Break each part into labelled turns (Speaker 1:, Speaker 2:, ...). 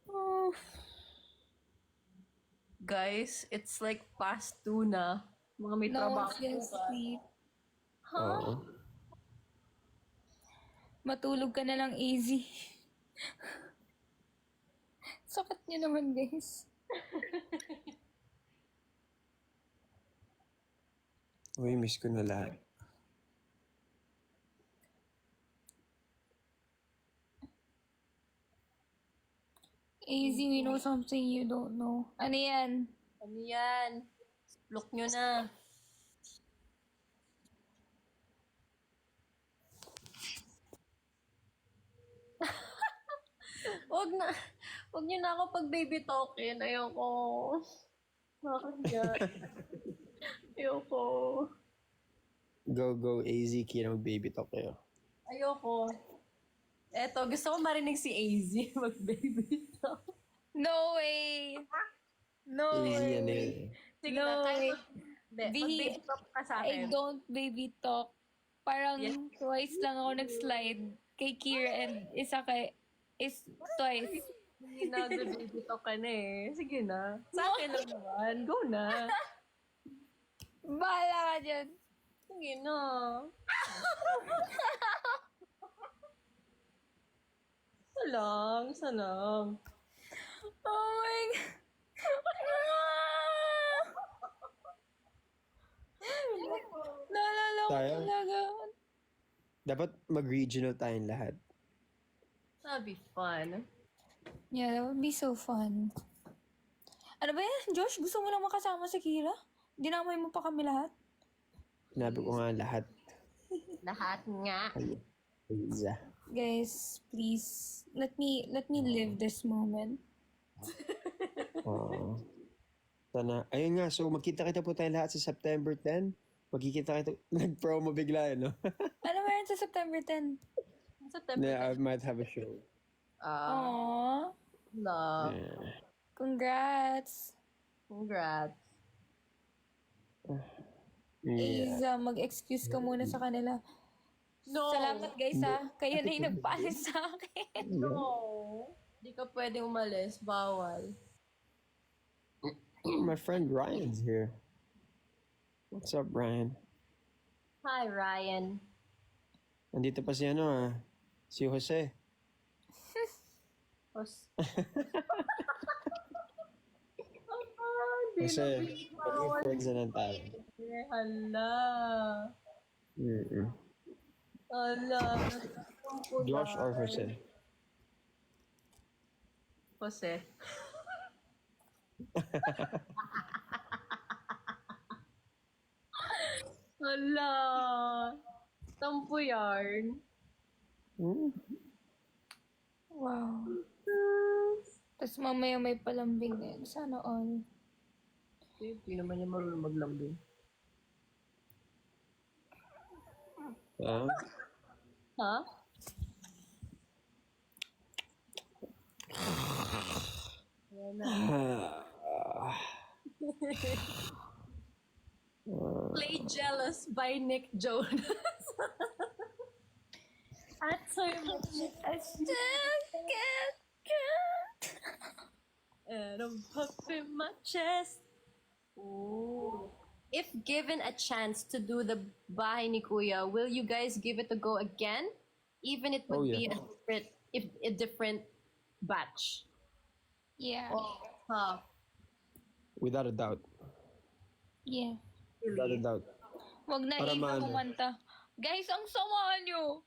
Speaker 1: Oh,
Speaker 2: Guys, it's like past 2 na. Mga may
Speaker 1: no one's
Speaker 2: trabaho
Speaker 1: gonna
Speaker 2: bukas.
Speaker 1: sleep.
Speaker 2: Huh?
Speaker 3: Oo.
Speaker 1: Matulog ka na lang easy. Sakit niyo naman, guys.
Speaker 3: Uy, miss ko na lahat.
Speaker 1: Easy, we know something you don't know. Ano yan?
Speaker 2: Ano yan? Look nyo na. Wag na. Wag nyo na ako pag baby talkin. Ayoko. Nakakahiya. Ayoko.
Speaker 3: Go, AZ, Kira, mag-baby talk kayo.
Speaker 2: Ayoko. Eto, gusto ko marinig si AZ mag-baby talk.
Speaker 1: No way! No
Speaker 3: AZ,
Speaker 1: way!
Speaker 3: ano yun?
Speaker 2: Sige
Speaker 1: No
Speaker 2: na,
Speaker 1: way.
Speaker 2: kahit mag-baby talk ka sa
Speaker 1: I
Speaker 2: akin.
Speaker 1: don't baby talk. Parang
Speaker 2: Yes.
Speaker 1: twice lang ako nag-slide kay Kira and isa kay is twice.
Speaker 2: Hindi na, baby talk ka na eh. Sige na. Sa akin lang naman. Go na.
Speaker 1: Bahala ka dyan.
Speaker 2: Sige na. Isa lang. Isa lang.
Speaker 1: Oh my God. Naalala ko
Speaker 3: Tayo?
Speaker 1: talaga.
Speaker 3: Dapat mag-regional tayong lahat.
Speaker 2: That'll be fun.
Speaker 1: Yeah, that would be so fun. Ano ba yan, Josh? Gusto mo lang makasama si Kira? Dinamay mo pa kami lahat?
Speaker 3: Sinabi ko nga lahat.
Speaker 2: Lahat nga.
Speaker 3: Isa.
Speaker 1: Guys, please, let me live this moment.
Speaker 3: Oo. Sana. Ayun nga, so magkita-kita po tayo lahat sa September 10. Magkikita kita. Nag-promo bigla, no?
Speaker 1: Ano meron sa September 10?
Speaker 2: September.
Speaker 3: I might have a show.
Speaker 1: Aww.
Speaker 2: Love.
Speaker 3: Yeah.
Speaker 1: Congrats.
Speaker 2: Congrats.
Speaker 3: Yeah.
Speaker 1: Isa, mag-excuse ka muna sa kanila.
Speaker 2: No.
Speaker 1: Salamat guys ha. Kayo na yung nagpalis sa akin.
Speaker 2: No. Di ka pwedeng umalis. Bawal.
Speaker 3: My friend Ryan's here. What's up, Ryan?
Speaker 2: Hi, Ryan.
Speaker 3: Nandito pa si si Jose.
Speaker 2: Os.
Speaker 3: Jose, pagiging friends na lang tayo.
Speaker 2: Hala.
Speaker 3: Mm-mm.
Speaker 2: Hala.
Speaker 3: Josh or Jose?
Speaker 2: Jose. Hala. Tampo yarn.
Speaker 3: Hmm?
Speaker 1: Wow. Tapos mamaya may palambing din. Sana all.
Speaker 2: Hindi naman niya marunong maglambing.
Speaker 3: Ah?
Speaker 2: Ha? Ayan na. Play Jealous by Nick Jonas. Answer mo.
Speaker 1: I still get
Speaker 2: And I'm puffing my chest. Ooh. If given a chance to do the Bahay ni Kuya, will you guys give it a go again? Even it would
Speaker 3: Oh,
Speaker 2: be
Speaker 3: yeah.
Speaker 2: a different batch.
Speaker 1: Yeah.
Speaker 2: Huh.
Speaker 3: Without a doubt.
Speaker 1: Yeah.
Speaker 3: Without a doubt.
Speaker 1: Wag na
Speaker 3: Para
Speaker 1: Eva
Speaker 3: maano.
Speaker 1: kumanta. Guys, ang sama nyo.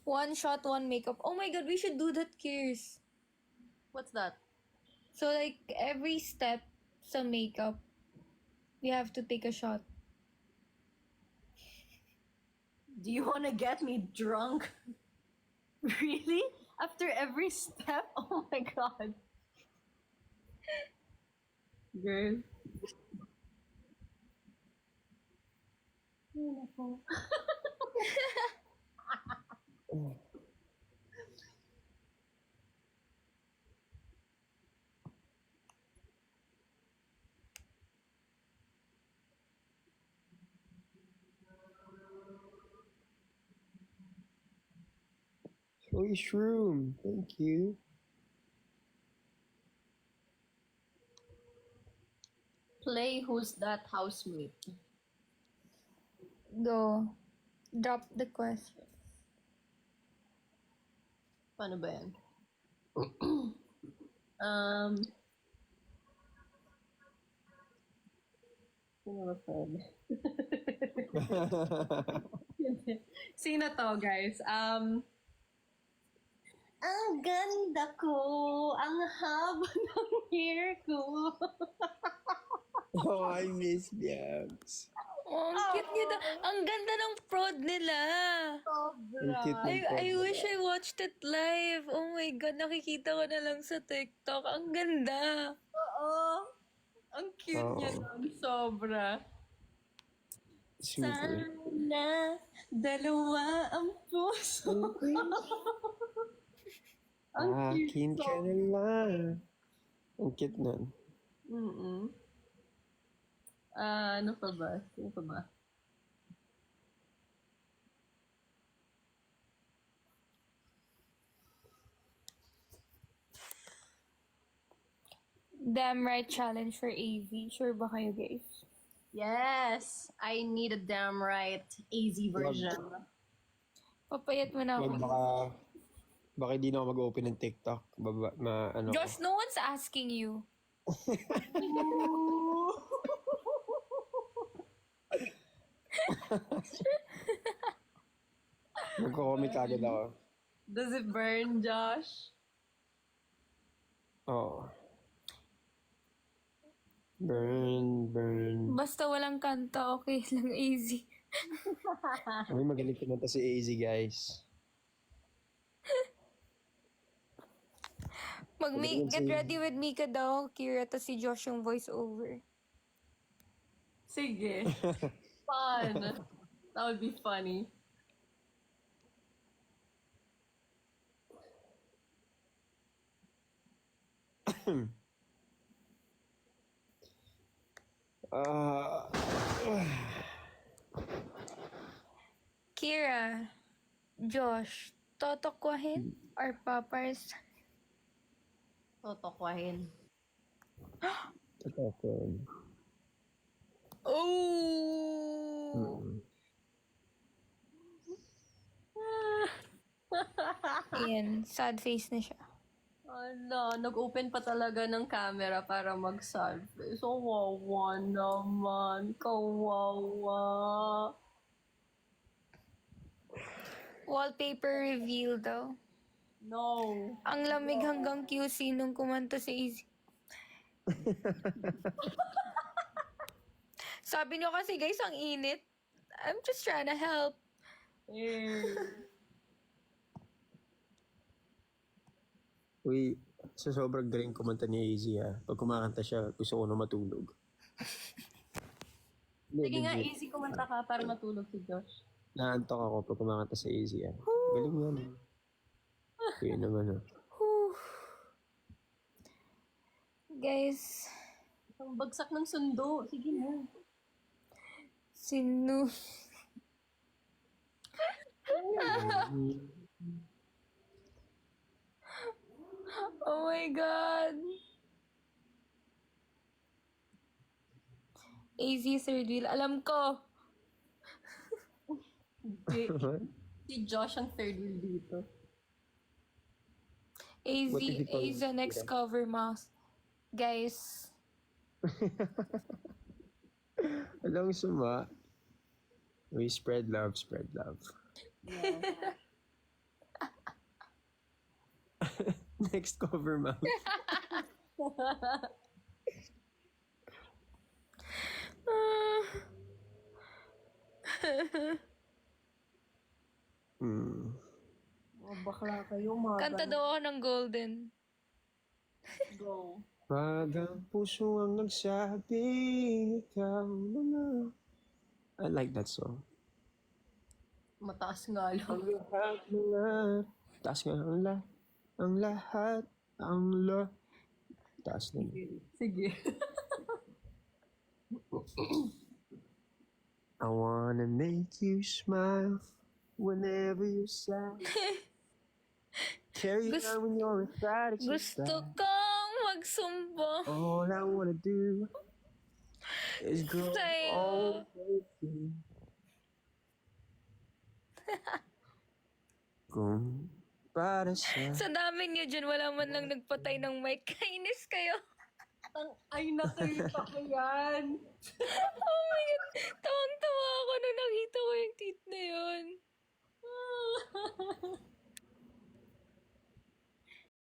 Speaker 1: One shot, one makeup. Oh my god, we should do that, Kirs.
Speaker 2: What's that?
Speaker 1: So like every step sa makeup, we have to take a shot.
Speaker 2: Do you want to get me drunk? Really? After every step? Oh my god. Girl. Ay, nako.
Speaker 3: Uy, shroom. Thank you.
Speaker 2: Play Who's That Housemate.
Speaker 1: Go. Drop the question.
Speaker 2: Paano ba yan? um, sino ba pwede? Sino to, guys? Ang ganda ko, ang haba ng hair ko.
Speaker 3: Oh, I miss Biabs.
Speaker 1: Oh, ang cute nito. Ang ganda ng prod nila.
Speaker 3: Ang cute ng
Speaker 1: I wish I watched it live. Oh my God, nakikita ko na lang sa TikTok. Ang ganda.
Speaker 2: Oo. Ang cute
Speaker 3: Oo.
Speaker 2: niya nun, sobra.
Speaker 3: Super.
Speaker 2: Sana dalawa ang puso. Ang
Speaker 3: Akin ka na lang. Ang cute nun.
Speaker 2: Mm-mm. Ano pa ba? Sino pa ba?
Speaker 1: Damn right challenge for AV. Sure ba kayo, guys?
Speaker 2: Yes! I need a damn right AZ version.
Speaker 1: Papayat mo na
Speaker 3: Wag
Speaker 1: ako.
Speaker 3: baka hindi na ako mag-open ng TikTok. Ano
Speaker 1: Josh, no one's asking you.
Speaker 3: Magko-comic agad ako.
Speaker 2: Does it burn, Josh?
Speaker 3: Oo. Burn.
Speaker 1: Basta walang kanta, okay lang, easy.
Speaker 3: May magaling pinunta si AZ, guys.
Speaker 1: Get ready with Mika daw, Kira, tas si Josh yung voice over.
Speaker 2: Sige. Fun. That would be funny.
Speaker 1: Kira, Josh, totokwahin or papars?
Speaker 2: Totokwahin.
Speaker 3: Ito ko.
Speaker 1: Oh! Ayan, sad face na siya.
Speaker 2: Ala, nag-open pa talaga ng camera para mag-salve. So, wawa naman. Kawawa.
Speaker 1: Wallpaper reveal daw.
Speaker 2: No.
Speaker 1: Ang lamig hanggang QC nung kumanta si Easy. Sabi niyo kasi guys, ang init. I'm just trying to help.
Speaker 2: Eh.
Speaker 3: Uy, sa sobrang galing kumanta ni AZ ha. Pag kumakanta siya, gusto ko na matulog.
Speaker 2: Sige nga, easy kumanta ka para matulog si Josh.
Speaker 3: Naantok ako pag kumakanta sa AZ ha. Galing yan. Kaya naman ha.
Speaker 1: Whew. Guys,
Speaker 2: Ang bagsak ng sundo. Sige mo.
Speaker 1: sino? Oh my God. AZ third wheel. Alam ko.
Speaker 2: Si Josh ang third wheel dito.
Speaker 1: AZ,
Speaker 3: What if ikaw-
Speaker 1: AZ next cover mouse. Guys,
Speaker 3: Alam suma. We spread love, spread love. Next cover, ma'am.
Speaker 2: Oh, bakla kayo, mga
Speaker 1: kanta daw ako ng Golden.
Speaker 2: go.
Speaker 3: Pag ang puso ang nagsabing ikaw na. I like that song.
Speaker 2: Mataas nga lang.
Speaker 3: Ang lahat mga taas nga ang lahat taas na.
Speaker 2: Sige.
Speaker 3: I wanna make you smile whenever you're sad. Carry
Speaker 1: Gusto-
Speaker 3: on when you're sad.
Speaker 1: Gusto kang magsumba
Speaker 3: All I wanna do is grow
Speaker 1: sa'yo.
Speaker 3: old with you. Kung para sa...
Speaker 1: Sa dami niyo dyan, wala man lang nagpatay ng mic. Kainis kayo.
Speaker 2: Ay, nakita ko yan.
Speaker 1: Oh my God. Tawang-tawa ako nung nakita ko yung tweet na yun.